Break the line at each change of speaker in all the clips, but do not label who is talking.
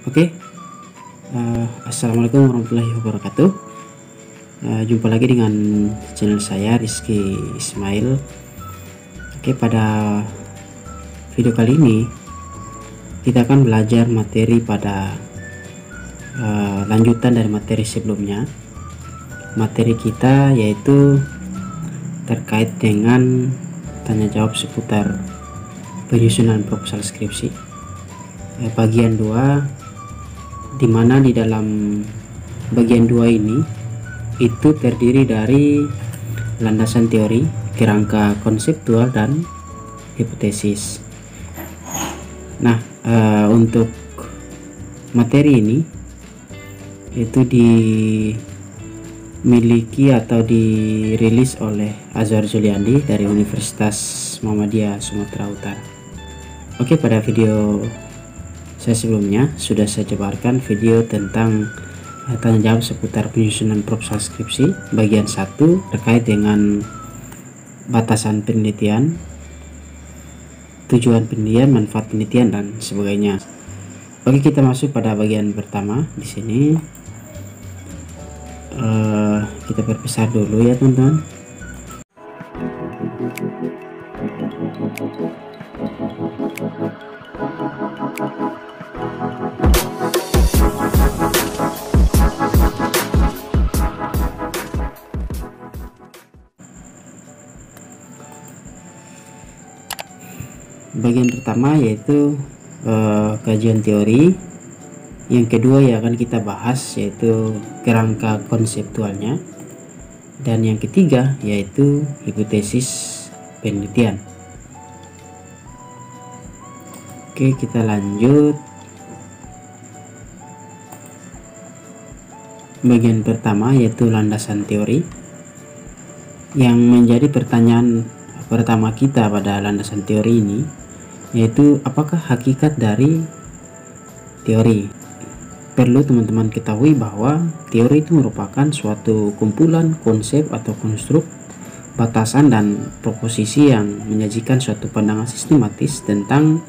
Oke, Assalamualaikum warahmatullahi wabarakatuh. Jumpa lagi dengan channel saya Rizky Ismail. Oke, pada video kali ini kita akan belajar materi pada lanjutan dari materi sebelumnya. Materi kita yaitu terkait dengan tanya jawab seputar penyusunan proposal skripsi. Bagian 2, dimana di dalam bagian 2 ini itu terdiri dari landasan teori, kerangka konseptual, dan hipotesis. Nah, untuk materi ini itu dimiliki atau dirilis oleh Azwar Juliandi dari Universitas Muhammadiyah Sumatera Utara. Oke, pada video saya sebelumnya sudah saya jabarkan video tentang tanya jawab seputar penyusunan proposal skripsi bagian 1 terkait dengan batasan penelitian, tujuan penelitian, manfaat penelitian, dan sebagainya. Oke, kita masuk pada bagian pertama. Di sini kita perbesar dulu ya teman-teman. Bagian pertama yaitu kajian teori, yang kedua yang akan kita bahas yaitu kerangka konseptualnya, dan yang ketiga yaitu hipotesis penelitian. Oke, kita lanjut. Bagian pertama yaitu landasan teori. Yang menjadi pertanyaan pertama kita pada landasan teori ini yaitu apakah hakikat dari teori. Perlu teman-teman ketahui bahwa teori itu merupakan suatu kumpulan konsep atau konstruk, batasan, dan proposisi yang menyajikan suatu pandangan sistematis tentang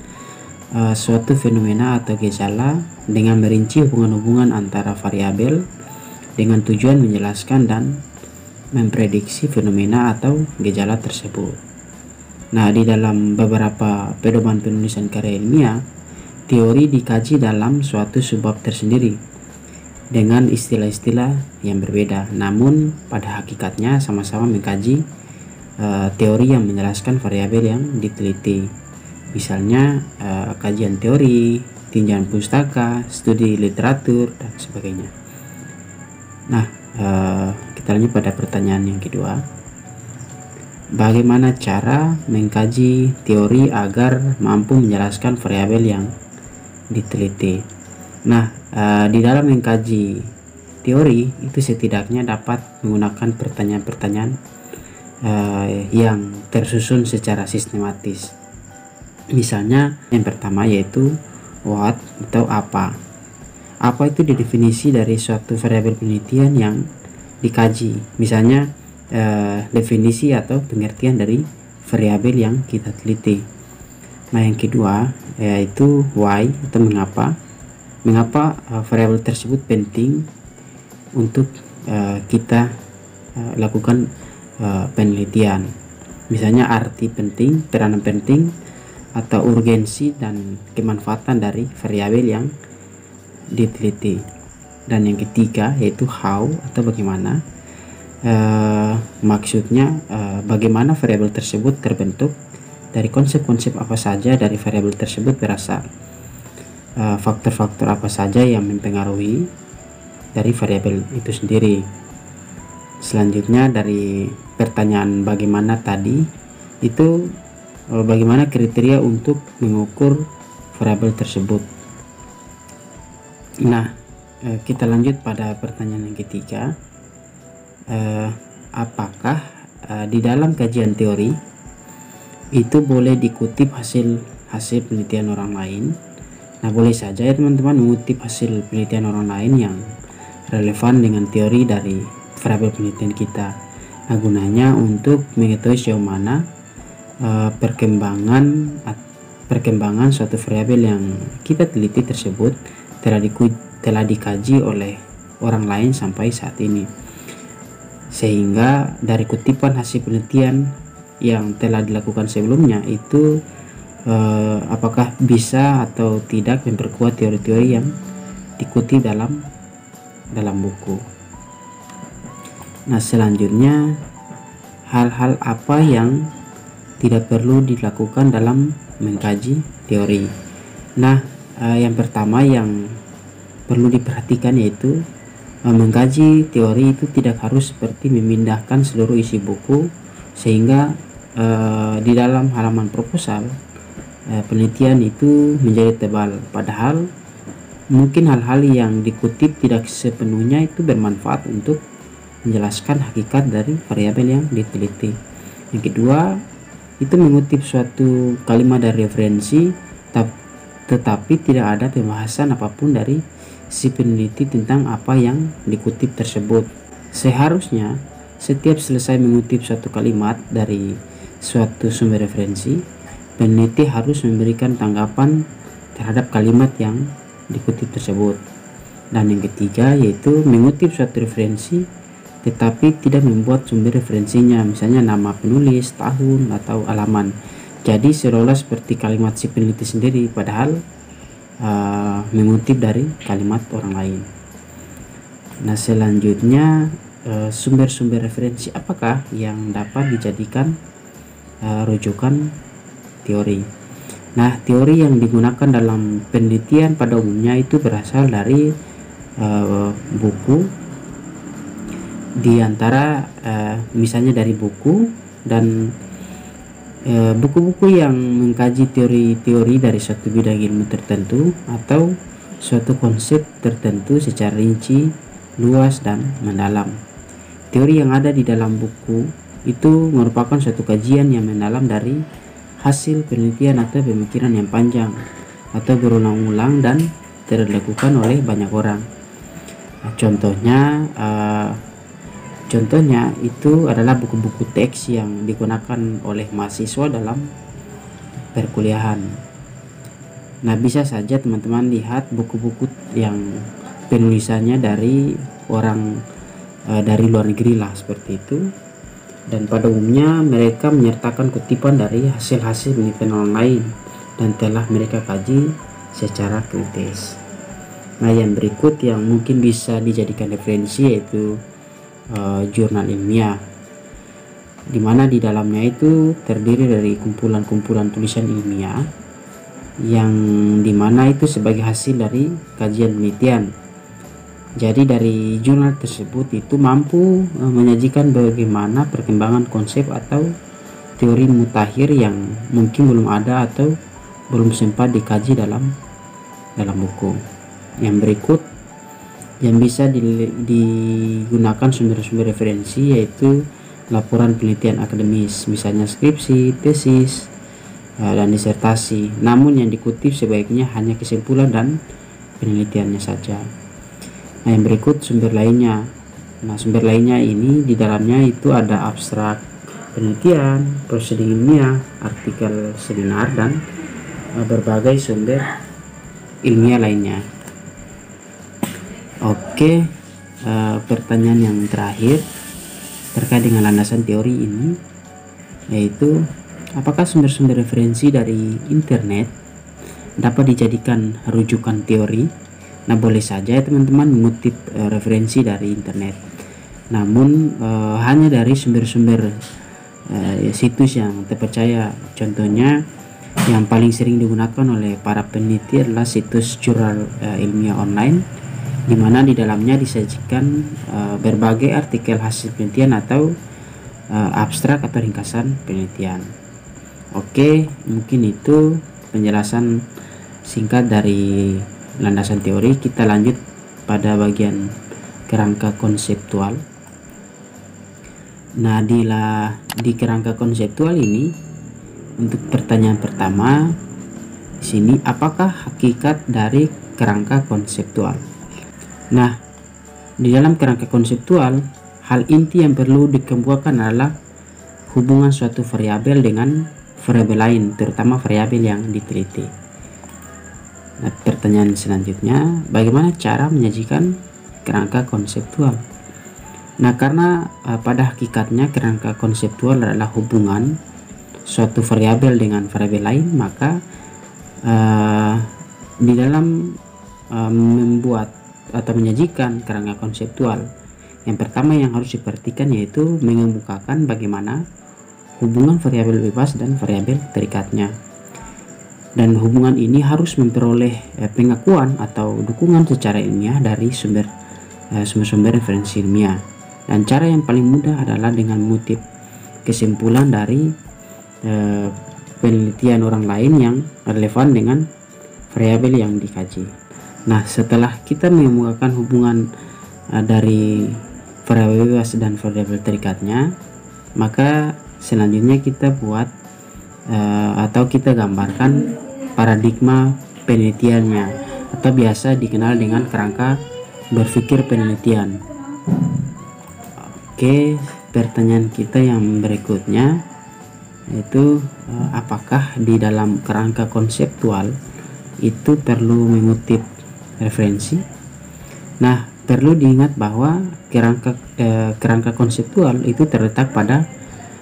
suatu fenomena atau gejala dengan merinci hubungan-hubungan antara variabel dengan tujuan menjelaskan dan memprediksi fenomena atau gejala tersebut. Nah, di dalam beberapa pedoman penulisan karya ilmiah, teori dikaji dalam suatu subbab tersendiri dengan istilah-istilah yang berbeda, namun pada hakikatnya sama-sama mengkaji teori yang menjelaskan variabel yang diteliti. Misalnya kajian teori, tinjauan pustaka, studi literatur, dan sebagainya. Nah, kita lanjut pada pertanyaan yang kedua. Bagaimana cara mengkaji teori agar mampu menjelaskan variabel yang diteliti? Nah, di dalam mengkaji teori itu setidaknya dapat menggunakan pertanyaan-pertanyaan yang tersusun secara sistematis. Misalnya yang pertama yaitu what atau apa. Apa itu definisi dari suatu variabel penelitian yang dikaji. Misalnya definisi atau pengertian dari variabel yang kita teliti. Nah, yang kedua yaitu why atau mengapa variabel tersebut penting untuk kita lakukan penelitian. Misalnya arti penting, peranan penting, atau urgensi dan kemanfaatan dari variabel yang diteliti. Dan yang ketiga yaitu how atau bagaimana. Maksudnya bagaimana variabel tersebut terbentuk, dari konsep-konsep apa saja dari variabel tersebut berasal, faktor-faktor apa saja yang mempengaruhi dari variabel itu sendiri. Selanjutnya dari pertanyaan bagaimana tadi itu bagaimana kriteria untuk mengukur variabel tersebut. Nah, kita lanjut pada pertanyaan yang ketiga. Apakah di dalam kajian teori itu boleh dikutip hasil penelitian orang lain? Nah, boleh saja ya teman-teman mengutip hasil penelitian orang lain yang relevan dengan teori dari variabel penelitian kita. Nah, gunanya untuk mengetahui sejauh mana perkembangan suatu variabel yang kita teliti tersebut telah dikaji oleh orang lain sampai saat ini, sehingga dari kutipan hasil penelitian yang telah dilakukan sebelumnya itu apakah bisa atau tidak memperkuat teori-teori yang dikutip dalam buku. Nah, selanjutnya hal-hal apa yang tidak perlu dilakukan dalam mengkaji teori. Nah, yang pertama yang perlu diperhatikan yaitu mengkaji teori itu tidak harus seperti memindahkan seluruh isi buku sehingga di dalam halaman proposal penelitian itu menjadi tebal, padahal mungkin hal-hal yang dikutip tidak sepenuhnya itu bermanfaat untuk menjelaskan hakikat dari variabel yang diteliti. Yang kedua, itu mengutip suatu kalimat dari referensi tetapi tidak ada pembahasan apapun dari si peneliti tentang apa yang dikutip tersebut. Seharusnya setiap selesai mengutip suatu kalimat dari suatu sumber referensi, peneliti harus memberikan tanggapan terhadap kalimat yang dikutip tersebut. Dan yang ketiga yaitu mengutip suatu referensi tetapi tidak membuat sumber referensinya, misalnya nama penulis, tahun, atau halaman. Jadi seolah-olah seperti kalimat si peneliti sendiri, padahal mengutip dari kalimat orang lain. Nah, selanjutnya sumber-sumber referensi apakah yang dapat dijadikan rujukan teori. Nah, teori yang digunakan dalam penelitian pada umumnya itu berasal dari buku, di antara misalnya dari buku dan buku-buku yang mengkaji teori-teori dari suatu bidang ilmu tertentu atau suatu konsep tertentu secara rinci, luas, dan mendalam. Teori yang ada di dalam buku itu merupakan suatu kajian yang mendalam dari hasil penelitian atau pemikiran yang panjang atau berulang-ulang dan dilakukan oleh banyak orang. Nah, contohnya itu adalah buku-buku teks yang digunakan oleh mahasiswa dalam perkuliahan. Nah, bisa saja teman-teman lihat buku-buku yang penulisannya dari orang dari luar negeri lah, seperti itu. Dan pada umumnya mereka menyertakan kutipan dari hasil-hasil penelitian orang lain dan telah mereka kaji secara kritis. Nah, yang berikut yang mungkin bisa dijadikan referensi yaitu jurnal ilmiah, dimana di dalamnya itu terdiri dari kumpulan-kumpulan tulisan ilmiah yang dimana itu sebagai hasil dari kajian penelitian. Jadi dari jurnal tersebut itu mampu menyajikan bagaimana perkembangan konsep atau teori mutakhir yang mungkin belum ada atau belum sempat dikaji dalam buku. Yang berikut yang bisa digunakan sumber-sumber referensi yaitu laporan penelitian akademis, misalnya skripsi, tesis, dan disertasi. Namun yang dikutip sebaiknya hanya kesimpulan dan penelitiannya saja. Nah, yang berikut sumber lainnya. Nah, sumber lainnya ini di dalamnya itu ada abstrak penelitian, prosedur ilmiah, artikel seminar, dan berbagai sumber ilmiah lainnya. Oke, pertanyaan yang terakhir terkait dengan landasan teori ini yaitu apakah sumber-sumber referensi dari internet dapat dijadikan rujukan teori? Nah, boleh saja teman-teman mengutip referensi dari internet, namun hanya dari sumber-sumber situs yang terpercaya. Contohnya yang paling sering digunakan oleh para peneliti adalah situs jurnal ilmiah online, di mana di dalamnya disajikan berbagai artikel hasil penelitian atau abstrak atau ringkasan penelitian. Oke, mungkin itu penjelasan singkat dari landasan teori. Kita lanjut pada bagian kerangka konseptual. Nah, di kerangka konseptual ini untuk pertanyaan pertama di sini, apakah hakikat dari kerangka konseptual? Nah, di dalam kerangka konseptual, hal inti yang perlu dikemukakan adalah hubungan suatu variabel dengan variabel lain, terutama variabel yang diteliti. Nah, pertanyaan selanjutnya, bagaimana cara menyajikan kerangka konseptual? Nah, karena pada hakikatnya kerangka konseptual adalah hubungan suatu variabel dengan variabel lain, maka di dalam membuat atau menyajikan kerangka konseptual, yang pertama yang harus diperhatikan yaitu mengemukakan bagaimana hubungan variabel bebas dan variabel terikatnya. Dan hubungan ini harus memperoleh pengakuan atau dukungan secara ilmiah dari sumber-sumber referensi ilmiah. Dan cara yang paling mudah adalah dengan mengutip kesimpulan dari penelitian orang lain yang relevan dengan variabel yang dikaji. Nah, setelah kita mengemukakan hubungan dari variabel bebas dan variabel terikatnya, maka selanjutnya kita buat atau kita gambarkan paradigma penelitiannya, atau biasa dikenal dengan kerangka berpikir penelitian. Oke, pertanyaan kita yang berikutnya yaitu apakah di dalam kerangka konseptual itu perlu mengutip referensi? Nah, perlu diingat bahwa kerangka konseptual itu terletak pada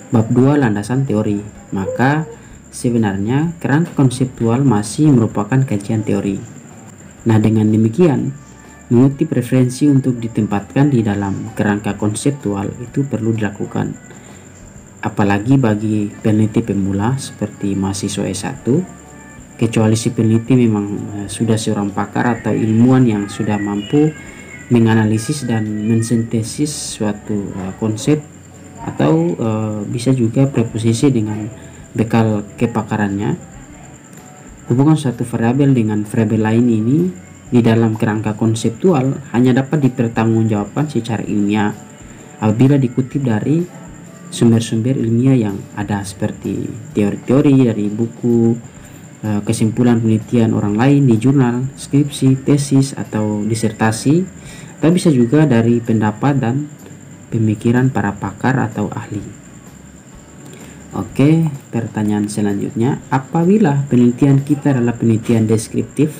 bab 2 landasan teori. Maka sebenarnya kerangka konseptual masih merupakan kajian teori. Nah, dengan demikian mengutip referensi untuk ditempatkan di dalam kerangka konseptual itu perlu dilakukan, apalagi bagi peneliti pemula seperti mahasiswa S1, kecuali si peneliti memang sudah seorang pakar atau ilmuwan yang sudah mampu menganalisis dan mensintesis suatu konsep, atau bisa juga preposisi dengan bekal kepakarannya. Hubungan suatu variabel dengan variabel lain ini di dalam kerangka konseptual hanya dapat dipertanggungjawabkan secara ilmiah apabila dikutip dari sumber-sumber ilmiah yang ada, seperti teori-teori dari buku, kesimpulan penelitian orang lain di jurnal, skripsi, tesis, atau disertasi, atau bisa juga dari pendapat dan pemikiran para pakar atau ahli. Oke, pertanyaan selanjutnya, apabila penelitian kita adalah penelitian deskriptif,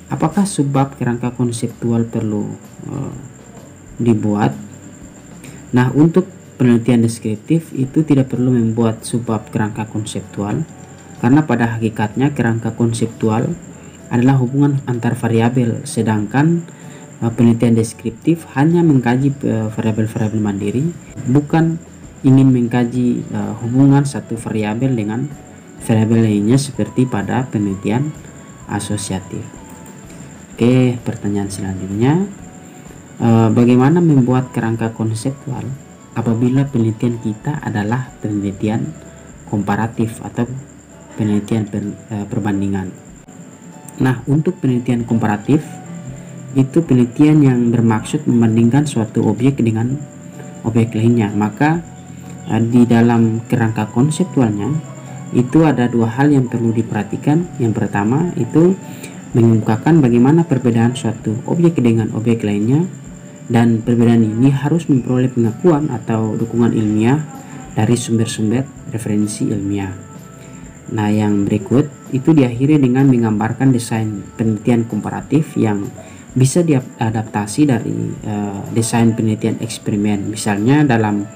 apakah subbab kerangka konseptual perlu dibuat? Nah, untuk penelitian deskriptif itu tidak perlu membuat subbab kerangka konseptual, karena pada hakikatnya kerangka konseptual adalah hubungan antar variabel, sedangkan penelitian deskriptif hanya mengkaji variabel-variabel mandiri, bukan ingin mengkaji hubungan satu variabel dengan variabel lainnya seperti pada penelitian asosiatif. Oke, pertanyaan selanjutnya, bagaimana membuat kerangka konseptual apabila penelitian kita adalah penelitian komparatif atau penelitian perbandingan? Nah, untuk penelitian komparatif itu penelitian yang bermaksud membandingkan suatu objek dengan objek lainnya, maka di dalam kerangka konseptualnya itu ada dua hal yang perlu diperhatikan. Yang pertama itu mengemukakan bagaimana perbedaan suatu objek dengan objek lainnya, dan perbedaan ini harus memperoleh pengakuan atau dukungan ilmiah dari sumber-sumber referensi ilmiah. Nah, yang berikut itu diakhiri dengan menggambarkan desain penelitian komparatif yang bisa diadaptasi dari desain penelitian eksperimen, misalnya dalam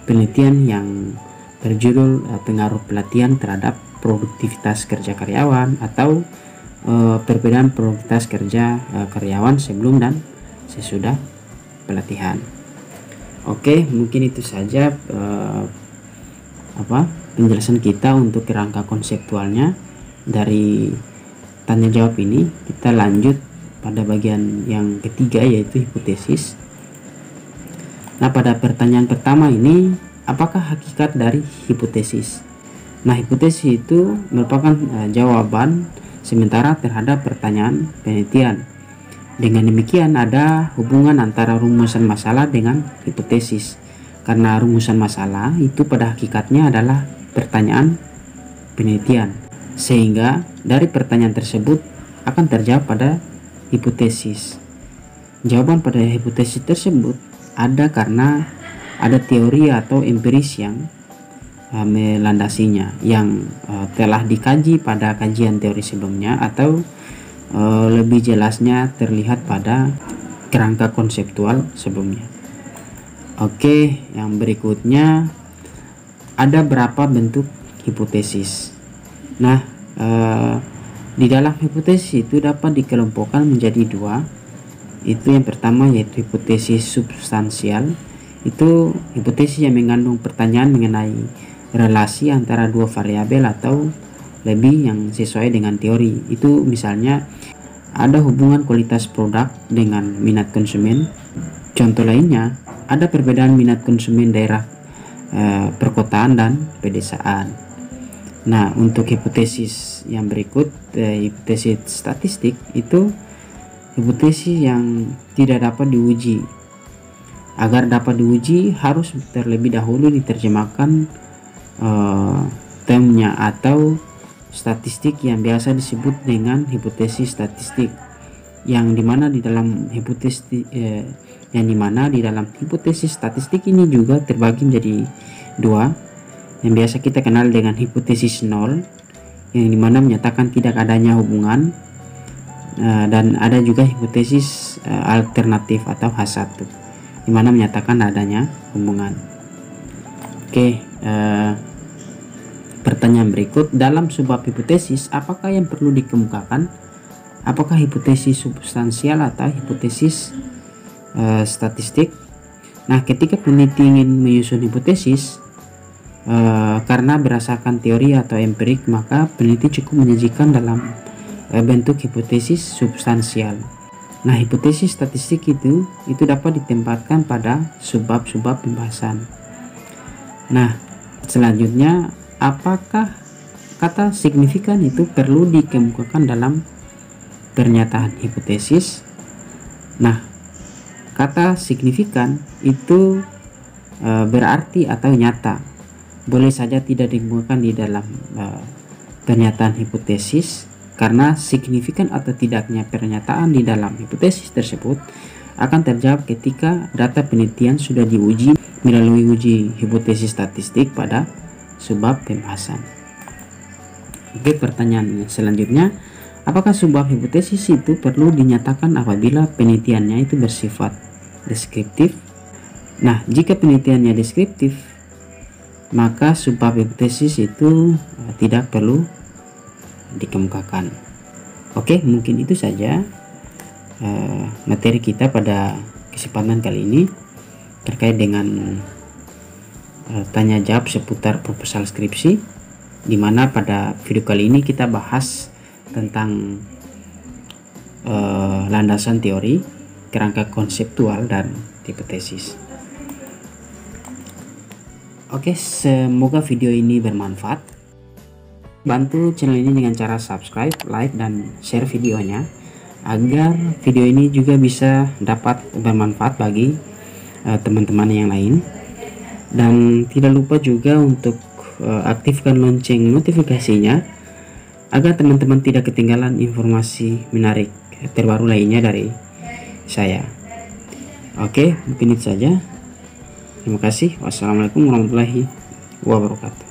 penelitian yang berjudul pengaruh pelatihan terhadap produktivitas kerja karyawan, atau perbedaan produktivitas kerja karyawan sebelum dan sesudah pelatihan. Oke, mungkin itu saja penjelasan kita untuk kerangka konseptualnya. Dari tanya jawab ini kita lanjut pada bagian yang ketiga, yaitu hipotesis. Nah, pada pertanyaan pertama ini, apakah hakikat dari hipotesis? Nah, hipotesis itu merupakan jawaban sementara terhadap pertanyaan penelitian. Dengan demikian ada hubungan antara rumusan masalah dengan hipotesis, karena rumusan masalah itu pada hakikatnya adalah pertanyaan penelitian, sehingga dari pertanyaan tersebut akan terjawab pada hipotesis. Jawaban pada hipotesis tersebut ada karena ada teori atau empiris yang melandasinya yang telah dikaji pada kajian teori sebelumnya, atau lebih jelasnya terlihat pada kerangka konseptual sebelumnya. Oke, yang berikutnya ada berapa bentuk hipotesis. Nah, di dalam hipotesis itu dapat dikelompokkan menjadi dua. Itu yang pertama yaitu hipotesis substansial. Itu hipotesis yang mengandung pertanyaan mengenai relasi antara dua variabel atau lebih yang sesuai dengan teori. Itu misalnya ada hubungan kualitas produk dengan minat konsumen. Contoh lainnya, ada perbedaan minat konsumen daerah perkotaan dan pedesaan. Nah, untuk hipotesis yang berikut, hipotesis statistik, itu hipotesis yang tidak dapat diuji. Agar dapat diuji harus terlebih dahulu diterjemahkan termnya atau statistik yang biasa disebut dengan hipotesis statistik, yang dimana di dalam hipotesis statistik ini juga terbagi menjadi dua, yang biasa kita kenal dengan hipotesis nol, yang dimana menyatakan tidak adanya hubungan, dan ada juga hipotesis alternatif atau H1, dimana menyatakan adanya hubungan. Oke, pertanyaan berikut, dalam sebuah hipotesis apakah yang perlu dikemukakan? Apakah hipotesis substansial atau hipotesis statistik? Nah, ketika peneliti ingin menyusun hipotesis karena berdasarkan teori atau empirik, maka peneliti cukup menyajikan dalam bentuk hipotesis substansial. Nah, hipotesis statistik itu dapat ditempatkan pada subbab-subbab pembahasan. Nah, selanjutnya, apakah kata signifikan itu perlu dikemukakan dalam pernyataan hipotesis? Nah, kata signifikan itu berarti atau nyata. Boleh saja tidak dikemukakan di dalam pernyataan hipotesis, karena signifikan atau tidaknya pernyataan di dalam hipotesis tersebut akan terjawab ketika data penelitian sudah diuji melalui uji hipotesis statistik pada subbab pembahasan. Oke, pertanyaan selanjutnya, apakah subbab hipotesis itu perlu dinyatakan apabila penelitiannya itu bersifat deskriptif? Nah, jika penelitiannya deskriptif, maka subbab hipotesis itu tidak perlu dikemukakan. Oke, mungkin itu saja materi kita pada kesempatan kali ini terkait dengan tanya jawab seputar proposal skripsi, di mana pada video kali ini kita bahas tentang landasan teori, kerangka konseptual, dan hipotesis. Oke, semoga video ini bermanfaat. Bantu channel ini dengan cara subscribe, like, dan share videonya agar video ini juga bisa dapat bermanfaat bagi teman-teman yang lain. Dan tidak lupa juga untuk aktifkan lonceng notifikasinya agar teman-teman tidak ketinggalan informasi menarik terbaru lainnya dari saya. Oke, mungkin itu saja. Terima kasih. Wassalamualaikum warahmatullahi wabarakatuh.